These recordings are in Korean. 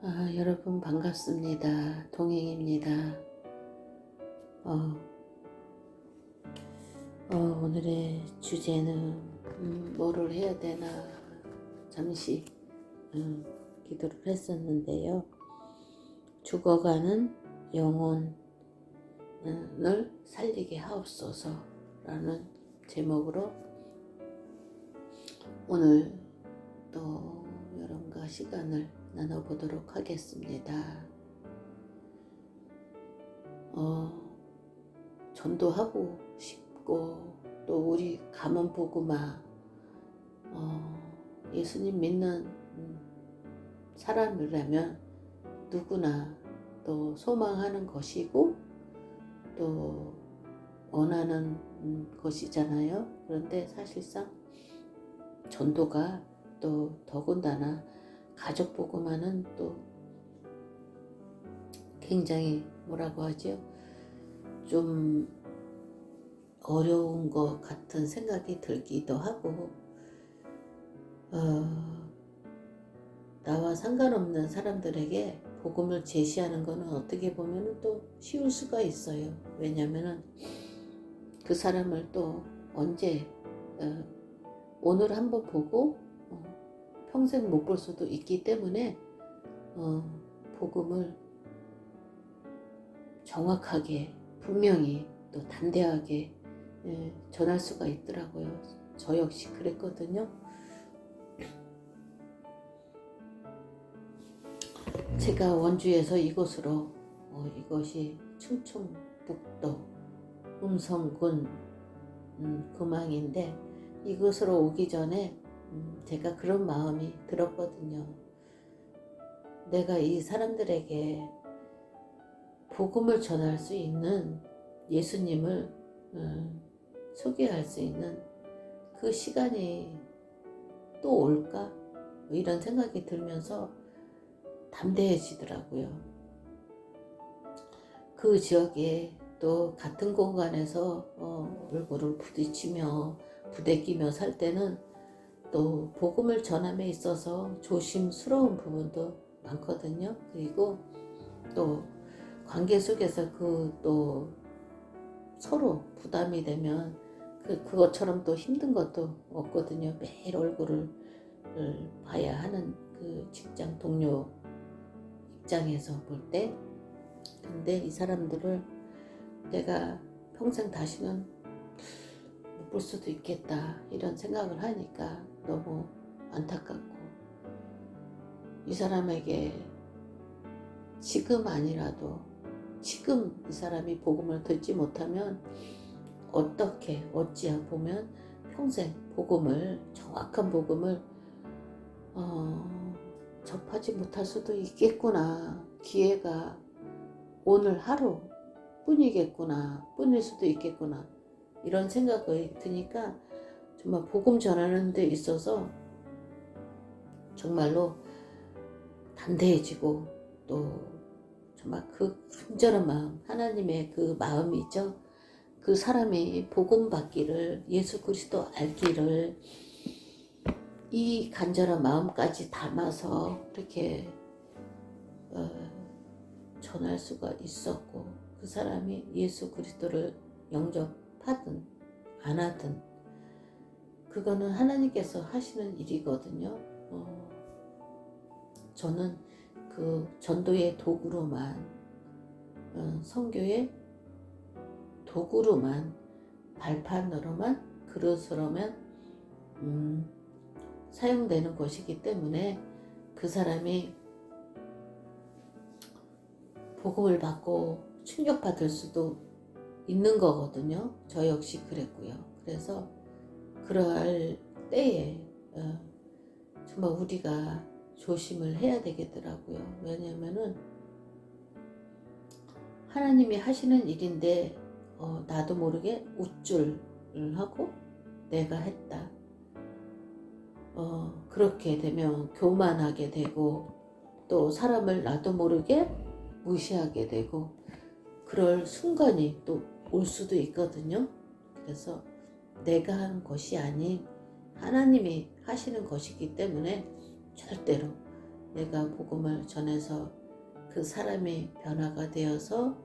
여러분 반갑습니다. 동행입니다. 어, 오늘의 주제는 뭐를 해야 되나 잠시 기도를 했었는데요. 죽어가는 영혼을 살리게 하옵소서라는 제목으로 오늘 또 여러분과 시간을 나눠보도록 하겠습니다. 전도하고 싶고 또 우리 가문 복음화 예수님 믿는 사람이라면 누구나 또 소망하는 것이고 또 원하는 것이잖아요. 그런데 사실상 전도가 또 더군다나 가족 복음화는 또 굉장히 뭐라고 하죠? 좀 어려운 것 같은 생각이 들기도 하고 나와 상관없는 사람들에게 복음을 제시하는 것은 어떻게 보면 또 쉬울 수가 있어요. 왜냐하면 그 사람을 또 언제 오늘 한번 보고 평생 못 볼 수도 있기 때문에 복음을 정확하게 분명히 또 담대하게 전할 수가 있더라고요. 저 역시 그랬거든요. 제가 원주에서 이곳으로 이것이 충청북도 음성군 금왕인데 이곳으로 오기 전에 제가 그런 마음이 들었거든요. 내가 이 사람들에게 복음을 전할 수 있는 예수님을 소개할 수 있는 그 시간이 또 올까? 이런 생각이 들면서 담대해지더라고요. 그 지역에 또 같은 공간에서 얼굴을 부대끼며 살 때는 또 복음을 전함에 있어서 조심스러운 부분도 많거든요. 그리고 또 관계 속에서 또 서로 부담이 되면 그것처럼 또 힘든 것도 없거든요. 매일 얼굴을 봐야 하는 그 직장 동료 입장에서 볼 때. 근데 이 사람들을 내가 평생 다시는 못 볼 수도 있겠다 이런 생각을 하니까 너무 안타깝고 이 사람에게 지금 아니라도 지금 이 사람이 복음을 듣지 못하면 어찌 보면 평생 복음을 정확한 복음을 접하지 못할 수도 있겠구나. 기회가 오늘 하루 뿐일 수도 있겠구나. 이런 생각이 드니까 정말 복음 전하는 데 있어서 정말로 담대해지고 또 정말 그 간절한 마음, 하나님의 그 마음이 있죠. 그 사람이 복음 받기를, 예수 그리스도 알기를 이 간절한 마음까지 담아서 이렇게 전할 수가 있었고 그 사람이 예수 그리스도를 영접하든 안 하든 그거는 하나님께서 하시는 일이거든요. 저는 그 전도의 도구로만 선교의 도구로만 발판으로만 그릇으로만 사용되는 것이기 때문에 그 사람이 복음을 받고 충격받을 수도 있는 거거든요. 저 역시 그랬고요. 그래서 그러할 때에 정말 우리가 조심을 해야 되겠더라고요. 왜냐면은 하나님이 하시는 일인데 나도 모르게 우쭐을 하고 내가 했다. 그렇게 되면 교만하게 되고 또 사람을 나도 모르게 무시하게 되고 그럴 순간이 또 올 수도 있거든요. 그래서 내가 한 것이 아닌 하나님이 하시는 것이기 때문에 절대로 내가 복음을 전해서 그 사람이 변화가 되어서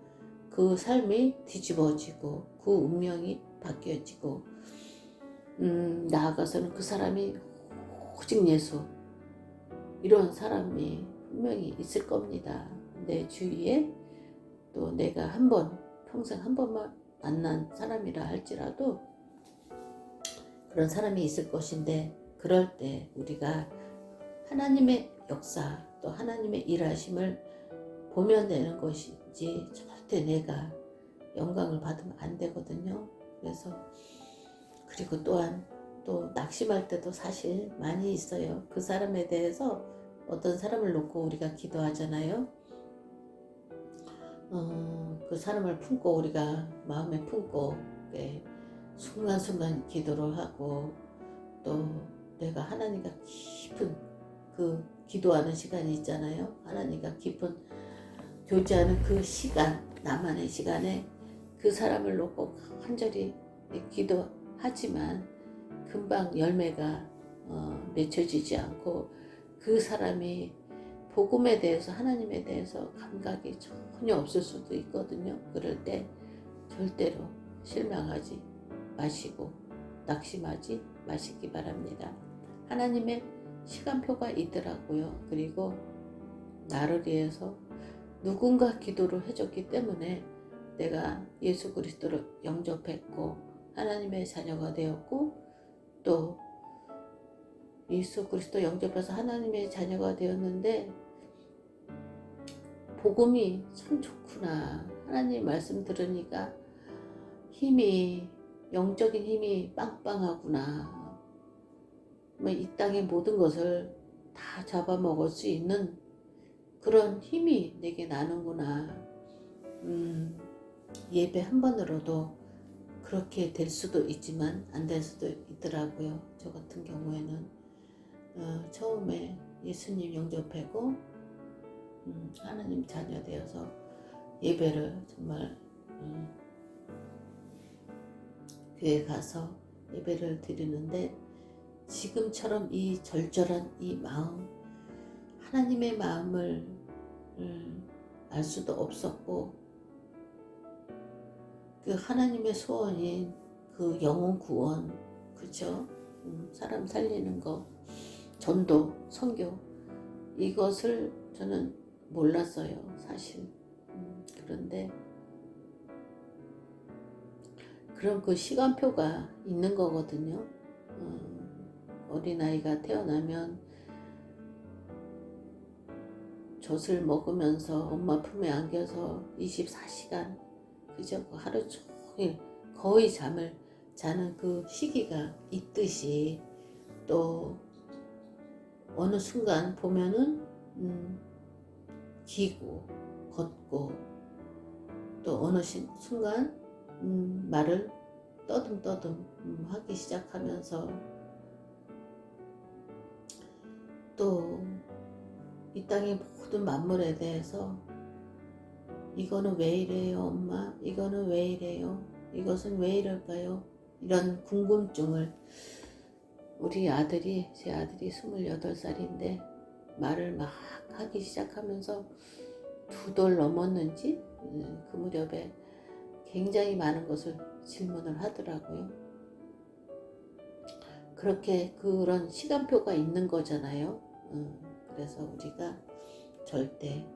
그 삶이 뒤집어지고 그 운명이 바뀌어지고 나아가서는 그 사람이 오직 예수 이런 사람이 분명히 있을 겁니다. 내 주위에 또 내가 평생 한 번만 만난 사람이라 할지라도 그런 사람이 있을 것인데 그럴 때 우리가 하나님의 역사 또 하나님의 일하심을 보면 되는 것이지 절대 내가 영광을 받으면 안 되거든요. 그래서 그리고 또한 또 낙심할 때도 사실 많이 있어요. 그 사람에 대해서 어떤 사람을 놓고 우리가 기도하잖아요. 그 사람을 품고 우리가 마음에 품고 순간순간 기도를 하고 또 내가 하나님과 깊은 그 기도하는 시간이 있잖아요. 하나님과 깊은 교제하는 그 시간, 나만의 시간에 그 사람을 놓고 간절히 기도하지만 금방 열매가 맺혀지지 않고 그 사람이 복음에 대해서 하나님에 대해서 감각이 전혀 없을 수도 있거든요. 그럴 때 절대로 실망하지 마시고 낙심하지 마시기 바랍니다. 하나님의 시간표가 있더라고요. 그리고 나를 위해서 누군가 기도를 해줬기 때문에 내가 예수 그리스도를 영접했고 하나님의 자녀가 되었고 또 예수 그리스도 영접해서 하나님의 자녀가 되었는데 복음이 참 좋구나. 하나님 말씀 들으니까 영적인 힘이 빵빵하구나. 이 땅의 모든 것을 다 잡아먹을 수 있는 그런 힘이 내게 나는구나. 예배 한 번으로도 그렇게 될 수도 있지만 안 될 수도 있더라고요. 저 같은 경우에는 처음에 예수님 영접하고 하나님 자녀 되어서 예배를 정말 교회 가서 예배를 드리는데 지금처럼 이 절절한 이 마음 하나님의 마음을 알 수도 없었고 그 하나님의 소원인 그 영혼 구원 그죠? 사람 살리는 거 전도 선교 이것을 저는 몰랐어요 사실. 그런데 그런 그 시간표가 있는 거거든요. 어린아이가 태어나면 젖을 먹으면서 엄마 품에 안겨서 24시간 그저 하루 종일 거의 잠을 자는 그 시기가 있듯이 또 어느 순간 보면은 기고 걷고 또 어느 순간 말을 떠듬떠듬 하기 시작하면서 또 이 땅의 모든 만물에 대해서 이거는 왜 이래요 엄마? 이거는 왜 이래요? 이것은 왜 이럴까요? 이런 궁금증을 제 아들이 28살인데 말을 막 하기 시작하면서 2돌 넘었는지 그 무렵에 굉장히 많은 것을 질문을 하더라고요. 그렇게 그런 시간표가 있는 거잖아요. 그래서 우리가 절대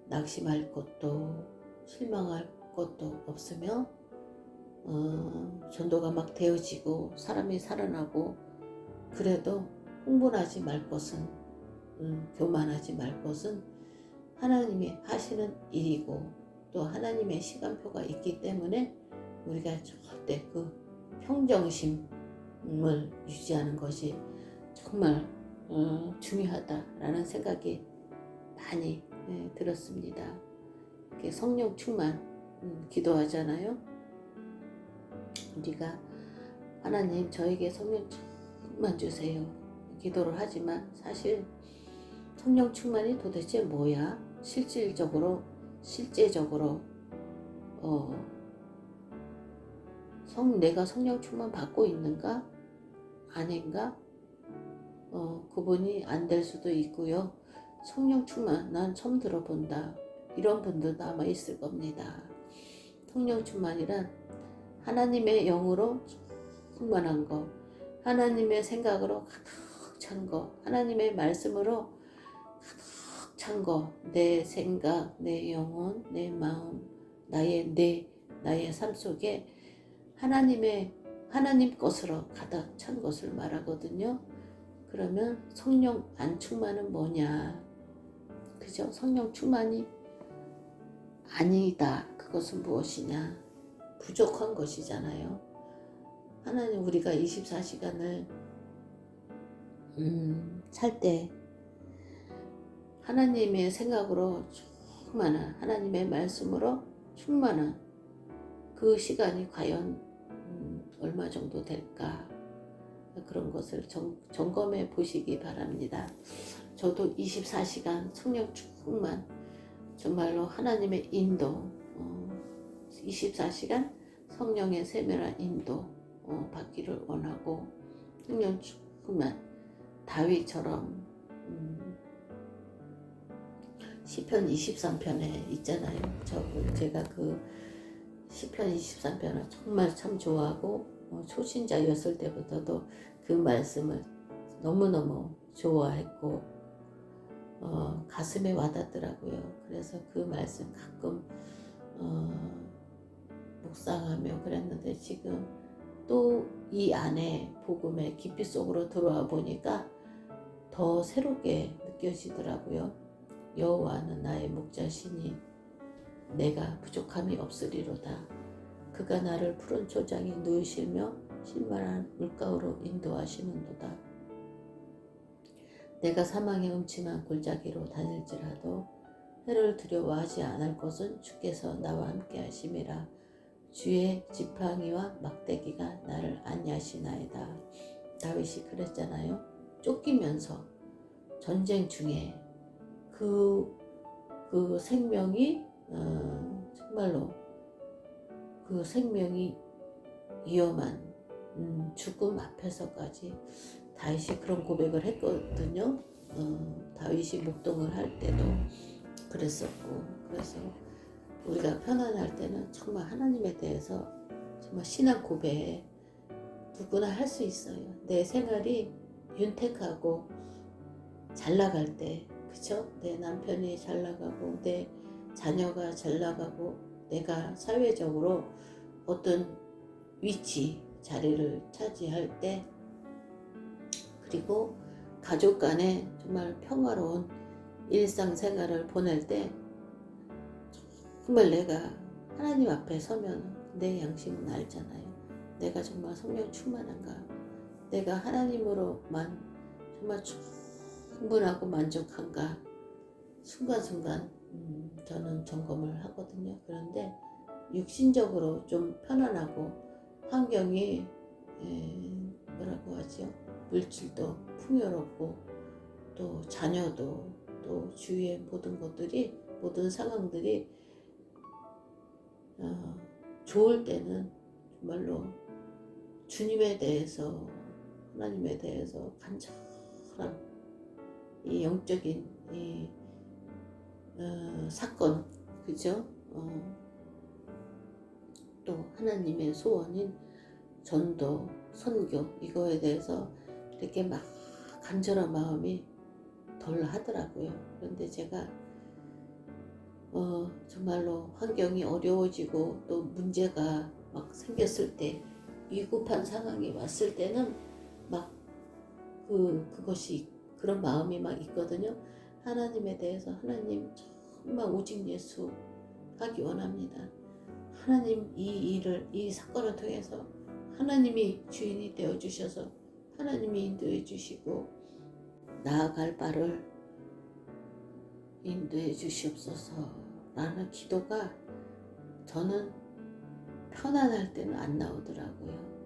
낙심할 것도 실망할 것도 없으며 전도가 막 되어지고 사람이 살아나고 그래도 흥분하지 말 것은 교만하지 말 것은 하나님이 하시는 일이고 또 하나님의 시간표가 있기 때문에 우리가 절대 그 평정심을 유지하는 것이 정말 중요하다라는 생각이 많이 들었습니다. 이렇게 성령 충만 기도하잖아요. 우리가 하나님 저에게 성령 충만 주세요. 기도를 하지만 사실 성령 충만이 도대체 뭐야? 실질적으로 내가 성령 충만 받고 있는가? 아닌가? 그분이 안 될 수도 있고요. 성령 충만 난 처음 들어본다. 이런 분들도 아마 있을 겁니다. 성령 충만이란 하나님의 영으로 충만한 거, 하나님의 생각으로 가득 찬 거, 하나님의 말씀으로 가득 찬 거, 내 생각, 내 영혼, 내 마음, 나의 삶 속에 하나님 것으로 가득 찬 것을 말하거든요. 그러면 성령 안 충만은 뭐냐? 그죠? 성령 충만이 아니다. 그것은 무엇이냐? 부족한 것이잖아요. 하나님 우리가 24시간을 살 때 하나님의 생각으로 충만한, 하나님의 말씀으로 충만한 그 시간이 과연 얼마 정도 될까? 그런 것을 점검해 보시기 바랍니다. 저도 24시간 성령 충만, 정말로 하나님의 인도, 24시간 성령의 세밀한 인도 받기를 원하고, 성령 충만, 다윗처럼 시편 23편에 있잖아요. 제가 그 시편 23편을 정말 참 좋아하고 초신자였을 때부터도 그 말씀을 너무너무 좋아했고 가슴에 와닿더라고요. 그래서 그 말씀 가끔 묵상하며 그랬는데, 지금 또 이 안에 복음의 깊이 속으로 들어와 보니까 더 새롭게 느껴지더라고요. 여호와는 나의 목자시니 내가 부족함이 없으리로다. 그가 나를 푸른 초장에 누우시며 신만한 물가로 인도하시는도다. 내가 사망의 음침한 골짜기로 다닐지라도 해를 두려워하지 않을 것은 주께서 나와 함께 하심이라. 주의 지팡이와 막대기가 나를 안위하시나이다. 다윗이 그랬잖아요. 쫓기면서 전쟁 중에 그 생명이 정말로 그 생명이 위험한 죽음 앞에서까지 다윗이 그런 고백을 했거든요. 다윗이 목동을 할 때도 그랬었고, 그래서 우리가 편안할 때는 정말 하나님에 대해서 정말 신앙 고백 누구나 할 수 있어요. 내 생활이 윤택하고 잘 나갈 때, 그쵸? 내 남편이 잘 나가고 내 자녀가 잘 나가고 내가 사회적으로 어떤 위치, 자리를 차지할 때, 그리고 가족 간에 정말 평화로운 일상생활을 보낼 때 정말 내가 하나님 앞에 서면 내 양심은 알잖아요. 내가 정말 성령 충만한가? 내가 하나님으로만 정말 충분하고 만족한가? 순간순간 저는 점검을 하거든요. 그런데 육신적으로 좀 편안하고 환경이 뭐라고 하죠? 물질도 풍요롭고 또 자녀도 또 주위의 모든 것들이, 모든 상황들이 좋을 때는 정말로 주님에 대해서, 하나님에 대해서 간절한 이 영적인 이 사건, 그죠? 또 하나님의 소원인 전도, 선교, 이거에 대해서 이렇게 막 간절한 마음이 덜 하더라고요. 그런데 제가 정말로 환경이 어려워지고 또 문제가 막 생겼을 때, 위급한 상황이 왔을 때는 막 그것이, 그런 마음이 막 있거든요. 하나님에 대해서, 하나님 정말 오직 예수 하기 원합니다. 하나님 이 사건을 통해서 하나님이 주인이 되어 주셔서 하나님이 인도해 주시고 나아갈 바를 인도해 주시옵소서 라는 기도가 저는 편안할 때는 안 나오더라고요.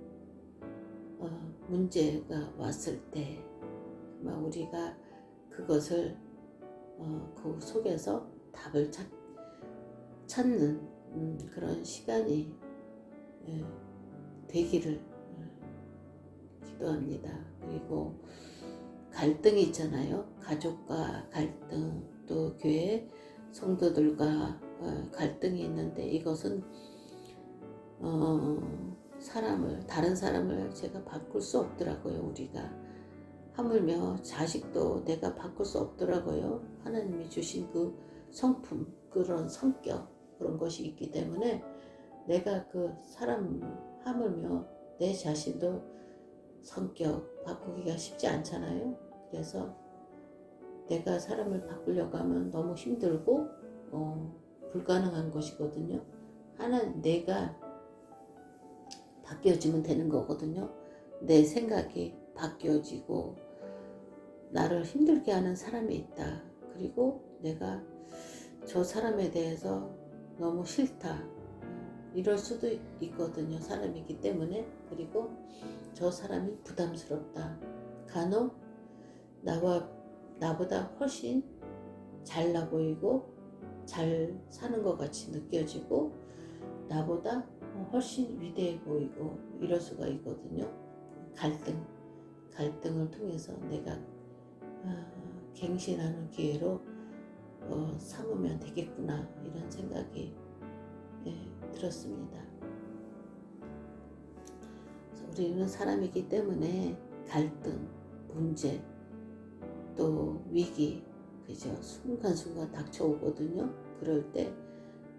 문제가 왔을 때 우리가 그것을 그 속에서 답을 찾는 그런 시간이 되기를 기도합니다. 그리고 갈등이 있잖아요. 가족과 갈등, 또 교회 성도들과 갈등이 있는데, 이것은 다른 사람을 제가 바꿀 수 없더라고요. 우리가 하물며 자식도 내가 바꿀 수 없더라고요. 하나님이 주신 그 성품, 그런 성격, 그런 것이 있기 때문에 내가 그 사람, 하물며 내 자신도 성격 바꾸기가 쉽지 않잖아요. 그래서 내가 사람을 바꾸려고 하면 너무 힘들고 불가능한 것이거든요. 내가 바뀌어지면 되는 거거든요. 내 생각이 바뀌어지고 나를 힘들게 하는 사람이 있다. 그리고 내가 저 사람에 대해서 너무 싫다. 이럴 수도 있거든요. 사람이기 때문에. 그리고 저 사람이 부담스럽다. 간혹 나보다 훨씬 잘나 보이고 잘 사는 것 같이 느껴지고 나보다 훨씬 위대해 보이고 이럴 수가 있거든요. 갈등을 통해서 내가 갱신하는 기회로 삼으면 되겠구나, 이런 생각이 들었습니다. 우리는 사람이기 때문에 갈등, 문제, 또 위기, 그죠? 순간순간 닥쳐오거든요. 그럴 때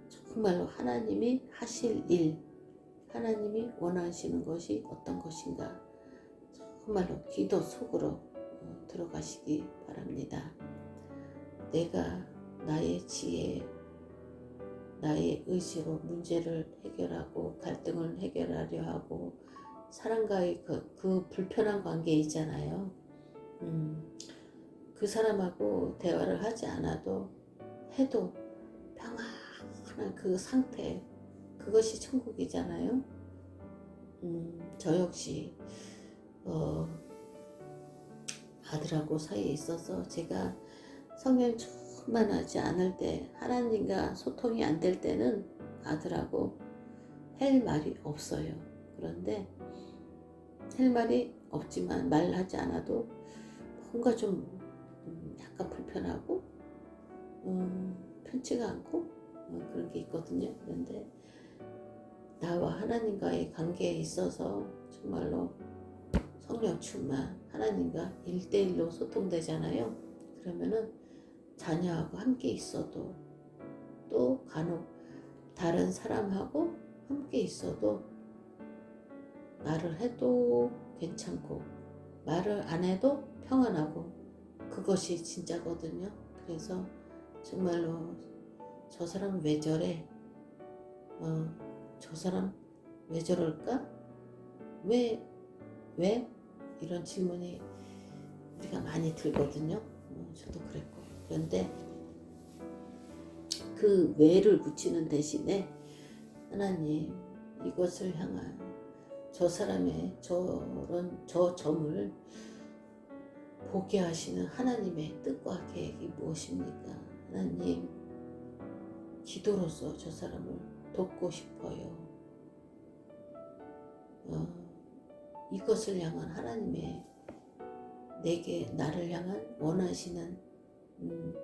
정말로 하나님이 하실 일, 하나님이 원하시는 것이 어떤 것인가, 정말로 기도 속으로 들어가시기 바랍니다. 내가 나의 지혜, 나의 의지로 문제를 해결하고 갈등을 해결하려 하고 사람과의 그 불편한 관계 있잖아요. 그 사람하고 대화를 하지 않아도 해도 평안한 그 상태, 그것이 천국이잖아요. 저 역시 아들하고 사이에 있어서 제가 성령 충만하지 않을 때, 하나님과 소통이 안 될 때는 아들하고 할 말이 없어요. 그런데 할 말이 없지만 말하지 않아도 뭔가 좀 약간 불편하고 편치가 않고 그런 게 있거든요. 그런데 나와 하나님과의 관계에 있어서 정말로 성령 충만, 하나님과 1대1로 소통되잖아요. 그러면은 자녀하고 함께 있어도, 또 간혹 다른 사람하고 함께 있어도 말을 해도 괜찮고 말을 안 해도 평안하고, 그것이 진짜거든요. 그래서 정말로 저 사람 왜 저래? 저 사람 왜 저럴까? 왜? 이런 질문이 우리가 많이 들거든요. 저도 그랬고. 그런데 그 왜를 붙이는 대신에 하나님, 이것을 향한 저 사람의 저 점을 보게 하시는 하나님의 뜻과 계획이 무엇입니까? 하나님, 기도로서 저 사람을 돕고 싶어요. 이것을 향한 하나님의 나를 향한 원하시는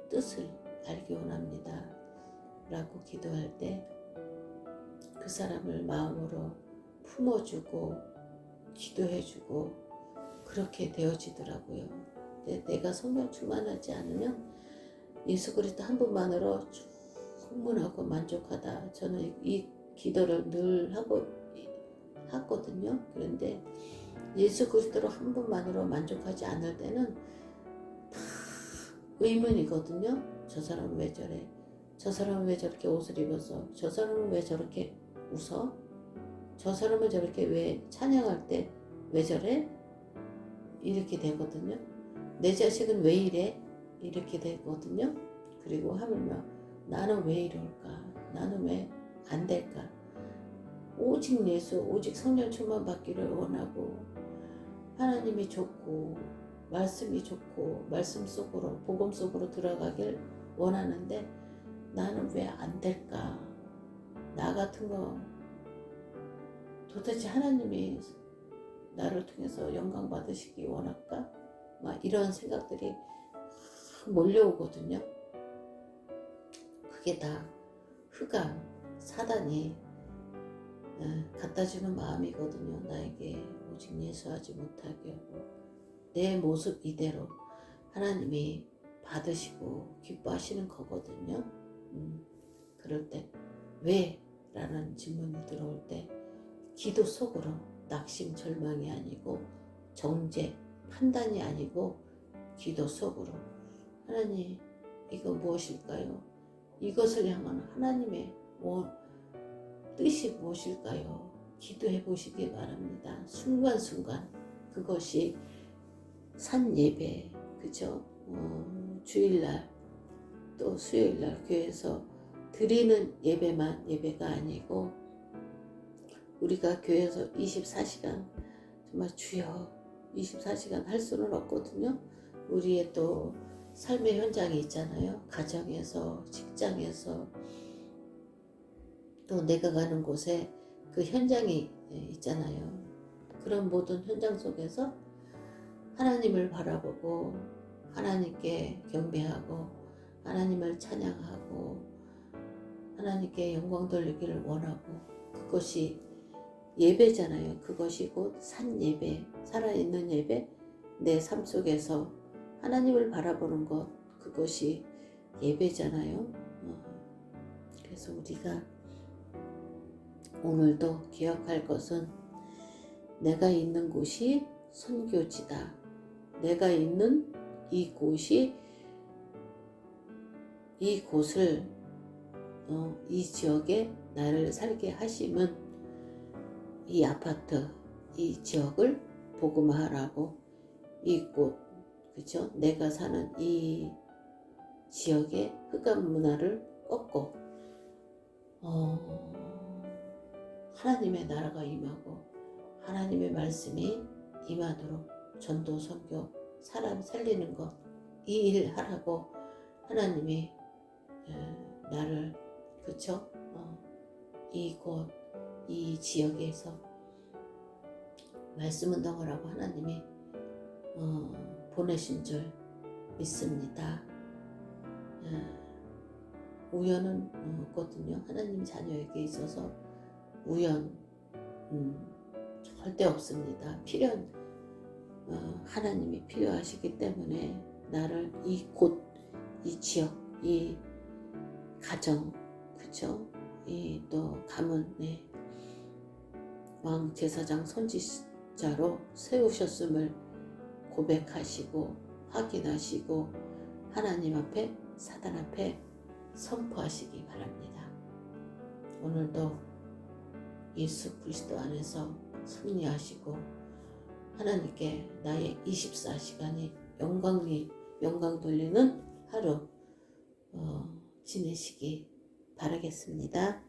뜻을 알기 원합니다. 라고 기도할 때 그 사람을 마음으로 품어주고 기도해주고 그렇게 되어지더라고요. 내가 성령 충만하지 않으면 예수 그리스도 한 분만으로 충분하고 만족하다. 저는 이 기도를 늘 하거든요. 그런데 예수 그리스도로 한 분만으로 만족하지 않을 때는 다 의문이거든요. 저 사람은 왜 저래? 저 사람은 왜 저렇게 옷을 입어서? 저 사람은 왜 저렇게 웃어? 저 사람은 저렇게 왜 찬양할 때 왜 저래? 이렇게 되거든요. 내 자식은 왜 이래? 이렇게 되거든요. 그리고 하물며 나는 왜 이럴까? 나는 왜 안 될까? 오직 예수, 오직 성령 충만 받기를 원하고, 하나님이 좋고 말씀이 좋고 말씀 속으로, 복음 속으로 들어가길 원하는데 나는 왜 안 될까? 나 같은 거 도대체 하나님이 나를 통해서 영광 받으시기 원할까? 막 이런 생각들이 몰려오거든요. 그게 다 흑암, 사단이 갖다주는 마음이거든요. 나에게 오직 예수하지 못하게 하고 내 모습 이대로 하나님이 받으시고 기뻐하시는 거거든요. 그럴 때 왜? 라는 질문이 들어올 때 기도 속으로 낙심 절망이 아니고 정죄 판단이 아니고 기도 속으로 하나님 이거 무엇일까요? 이것을 향한 하나님의 뜻이 무엇일까요? 기도해 보시기 바랍니다. 순간순간 그것이 산 예배, 그죠? 주일날 또 수요일날 교회에서 드리는 예배가 아니고 우리가 교회에서 24시간 정말 주여 24시간 할 수는 없거든요. 우리의 또 삶의 현장이 있잖아요. 가정에서, 직장에서, 또 내가 가는 곳에 그 현장이 있잖아요. 그런 모든 현장 속에서 하나님을 바라보고 하나님께 경배하고 하나님을 찬양하고 하나님께 영광 돌리기를 원하고 그것이 예배잖아요. 그것이 곧 산 예배, 살아있는 예배, 내 삶 속에서 하나님을 바라보는 것, 그것이 예배잖아요. 그래서 우리가 오늘도 기억할 것은 내가 있는 곳이 선교지다. 내가 있는 이곳을 이 지역에 나를 살게 하심은 이 아파트, 이 지역을 복음화하라고 이곳, 그죠? 내가 사는 이 지역의 흑암 문화를 꺾고 하나님의 나라가 임하고 하나님의 말씀이 임하도록 전도, 선교, 사람 살리는 것, 이 일 하라고 하나님이 나를, 그쵸? 이곳, 이 지역에서 말씀 운동을 하고 하나님이 보내신 줄 믿습니다. 우연은 없거든요. 하나님 자녀에게 있어서 우연 절대 없습니다. 하나님이 필요하시기 때문에 나를 이곳, 이 지역, 이 가정, 그쵸? 이 또 가문, 왕 제사장 선지자로 세우셨음을 고백하시고 확인하시고 하나님 앞에 사단 앞에 선포하시기 바랍니다. 오늘도 예수 그리스도 안에서 승리하시고 하나님께 나의 24시간이 영광 돌리는 하루 지내시기 바라겠습니다.